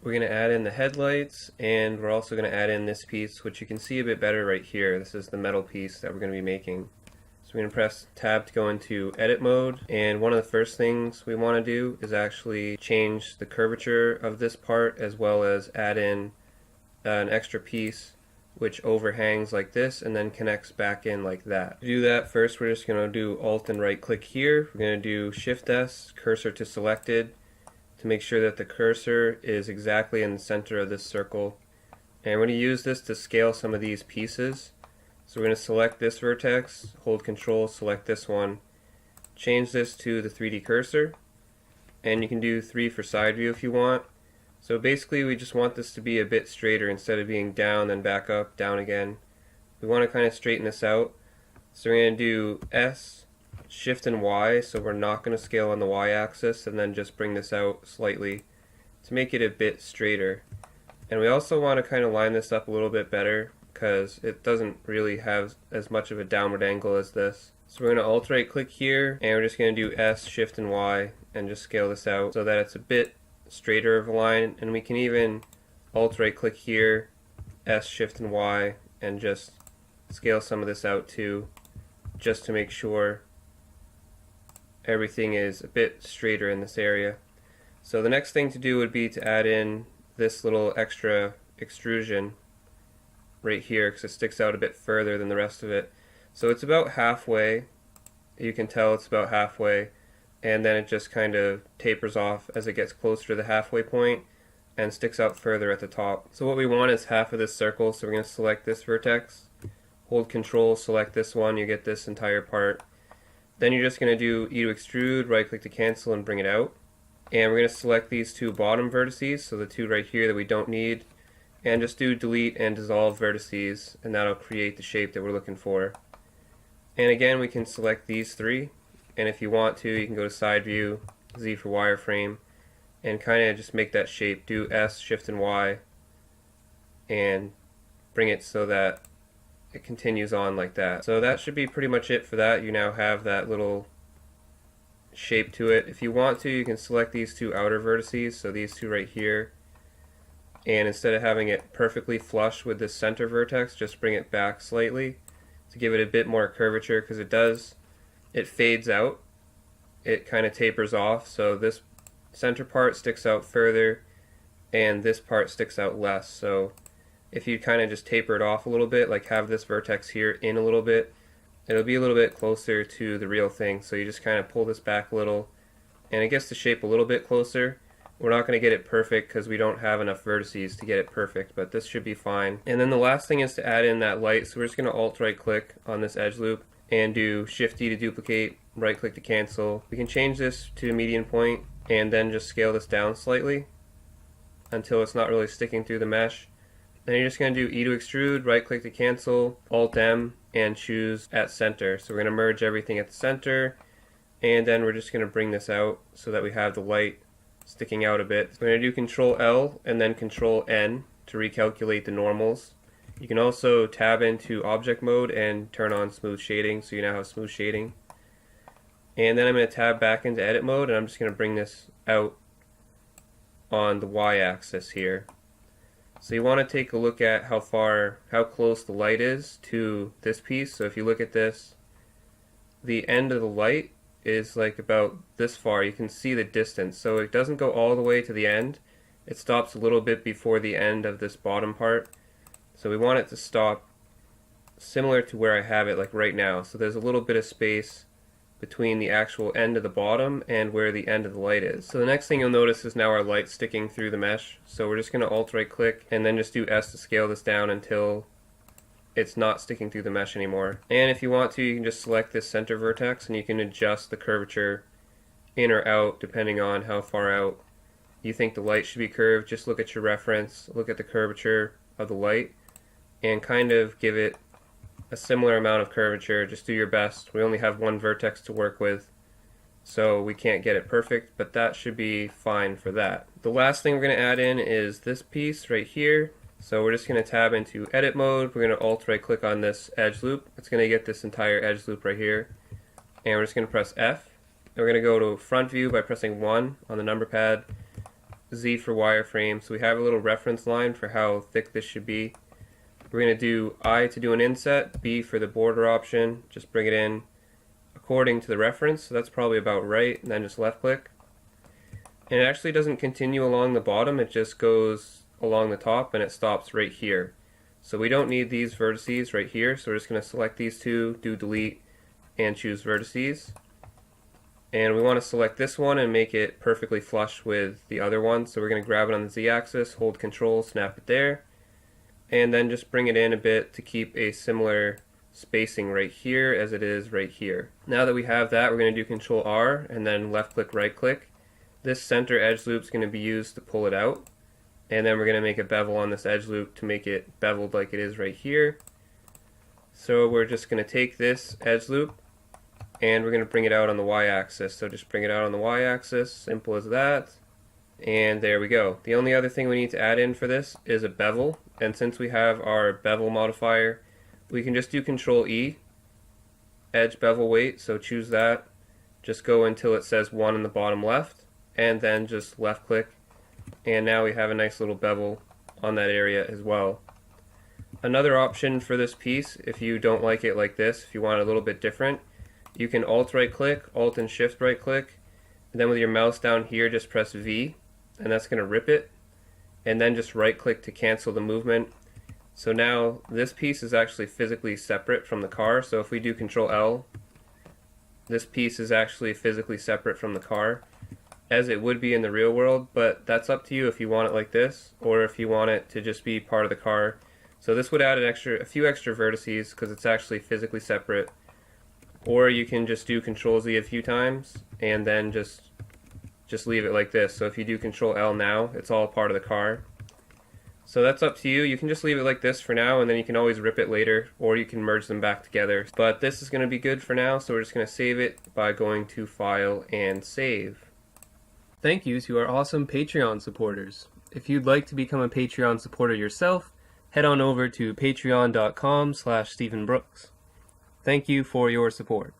We're going to add in the headlights, and we're also going to add in this piece, which you can see a bit better right here. This is the metal piece that we're going to be making. So we're going to press tab to go into edit mode, and one of the first things we want to do is actually change the curvature of this part, as well as add in an extra piece which overhangs like this and then connects back in like that. To do that, first we're just going to do Alt and right click here. We're going to do Shift S, cursor to selected, to make sure that the cursor is exactly in the center of this circle. And we're going to use this to scale some of these pieces. So we're going to select this vertex, hold Control, select this one, change this to the 3D cursor, and you can do 3 for side view if you want. So basically we just want this to be a bit straighter instead of being down then back up, down again. We want to kind of straighten this out. So we're going to do S, Shift and Y, so we're not going to scale on the Y axis, and then just bring this out slightly to make it a bit straighter. And we also want to kind of line this up a little bit better because it doesn't really have as much of a downward angle as this. So we're going to Alt right click here, and we're just going to do S, Shift and Y, and just scale this out so that it's a bit straighter of a line. And we can even Alt right click here, S, Shift and Y, and just scale some of this out too, just to make sure everything is a bit straighter in this area. So the next thing to do would be to add in this little extra extrusion right here, because it sticks out a bit further than the rest of it. So it's about halfway. You can tell it's about halfway, and then it just kind of tapers off as it gets closer to the halfway point and sticks out further at the top. So what we want is half of this circle, so we're going to select this vertex, hold Control, select this one, you get this entire part. Then you're just going to do E to extrude, right click to cancel, and bring it out. And we're going to select these 2 bottom vertices, so the 2 right here that we don't need, and just do delete and dissolve vertices, and that'll create the shape that we're looking for. And again, we can select these 3, and if you want to, you can go to side view, Z for wireframe, and kind of just make that shape. Do S, Shift and Y, and bring it so that it continues on like that. So that should be pretty much it for that. You now have that little shape to it. If you want to, you can select these 2 outer vertices, so these 2 right here, and instead of having it perfectly flush with this center vertex, just bring it back slightly to give it a bit more curvature, because it fades out, it kind of tapers off, so this center part sticks out further and this part sticks out less. So if you kind of just taper it off a little bit, like have this vertex here in a little bit, it'll be a little bit closer to the real thing. So you just kind of pull this back a little and it gets the shape a little bit closer. We're not going to get it perfect because we don't have enough vertices to get it perfect, but this should be fine. And then the last thing is to add in that light, so we're just going to Alt right click on this edge loop and do Shift D to duplicate, right click to cancel. We can change this to median point and then just scale this down slightly until it's not really sticking through the mesh. Then you're just going to do E to extrude, right click to cancel, Alt M, and choose at center. So we're going to merge everything at the center, and then we're just going to bring this out so that we have the light sticking out a bit. So we're going to do Control L and then Control N to recalculate the normals. You can also tab into object mode and turn on smooth shading, so you now have smooth shading. And then I'm going to tab back into edit mode, and I'm just going to bring this out on the y-axis here. So you want to take a look at how close the light is to this piece. So if you look at this, the end of the light is like about this far. You can see the distance, so it doesn't go all the way to the end. It stops a little bit before the end of this bottom part. So we want it to stop similar to where I have it, like right now. So there's a little bit of space between the actual end of the bottom and where the end of the light is. So the next thing you'll notice is now our light sticking through the mesh. So we're just going to Alt right click and then just do S to scale this down until it's not sticking through the mesh anymore. And if you want to, you can just select this center vertex and you can adjust the curvature in or out depending on how far out you think the light should be curved. Just look at your reference, look at the curvature of the light, and kind of give it a similar amount of curvature. Just do your best. We only have one vertex to work with, so we can't get it perfect, but that should be fine for that. The last thing we're going to add in is this piece right here. So we're just going to tab into edit mode. We're going to Alt right click on this edge loop. It's going to get this entire edge loop right here. And we're just going to press F. And we're going to go to front view by pressing 1 on the number pad. Z for wireframe, so we have a little reference line for how thick this should be. We're going to do I to do an inset, B for the border option, just bring it in according to the reference, so that's probably about right, and then just left click. And it actually doesn't continue along the bottom, it just goes along the top and it stops right here. So we don't need these vertices right here, so we're just going to select these two, do delete, and choose vertices. And we want to select this one and make it perfectly flush with the other one, so we're going to grab it on the Z-axis, hold Control, snap it there, and then just bring it in a bit to keep a similar spacing right here as it is right here. Now that we have that, we're going to do Control R and then left click, right click. This center edge loop is going to be used to pull it out, and then we're going to make a bevel on this edge loop to make it beveled like it is right here. So we're just going to take this edge loop and we're going to bring it out on the y-axis. So just bring it out on the y-axis, simple as that. And there we go. The only other thing we need to add in for this is a bevel, and since we have our bevel modifier, we can just do Control E, edge bevel weight, so choose that, just go until it says 1 in the bottom left, and then just left click, and now we have a nice little bevel on that area as well. Another option for this piece, if you don't like it like this, if you want it a little bit different, you can Alt right click, Alt and Shift right click, and then with your mouse down here just press V, and that's going to rip it, and then just right click to cancel the movement. So now this piece is actually physically separate from the car, so if we do Control L, this piece is actually physically separate from the car, as it would be in the real world, but that's up to you if you want it like this, or if you want it to just be part of the car. So this would add a few extra vertices because it's actually physically separate, or you can just do Control Z a few times and then just leave it like this. So if you do Control L now, it's all part of the car. So that's up to you. You can just leave it like this for now, and then you can always rip it later, or you can merge them back together. But this is going to be good for now, so we're just going to save it by going to File and Save. Thank you to our awesome Patreon supporters. If you'd like to become a Patreon supporter yourself, head on over to patreon.com/StephenBrooks. Thank you for your support.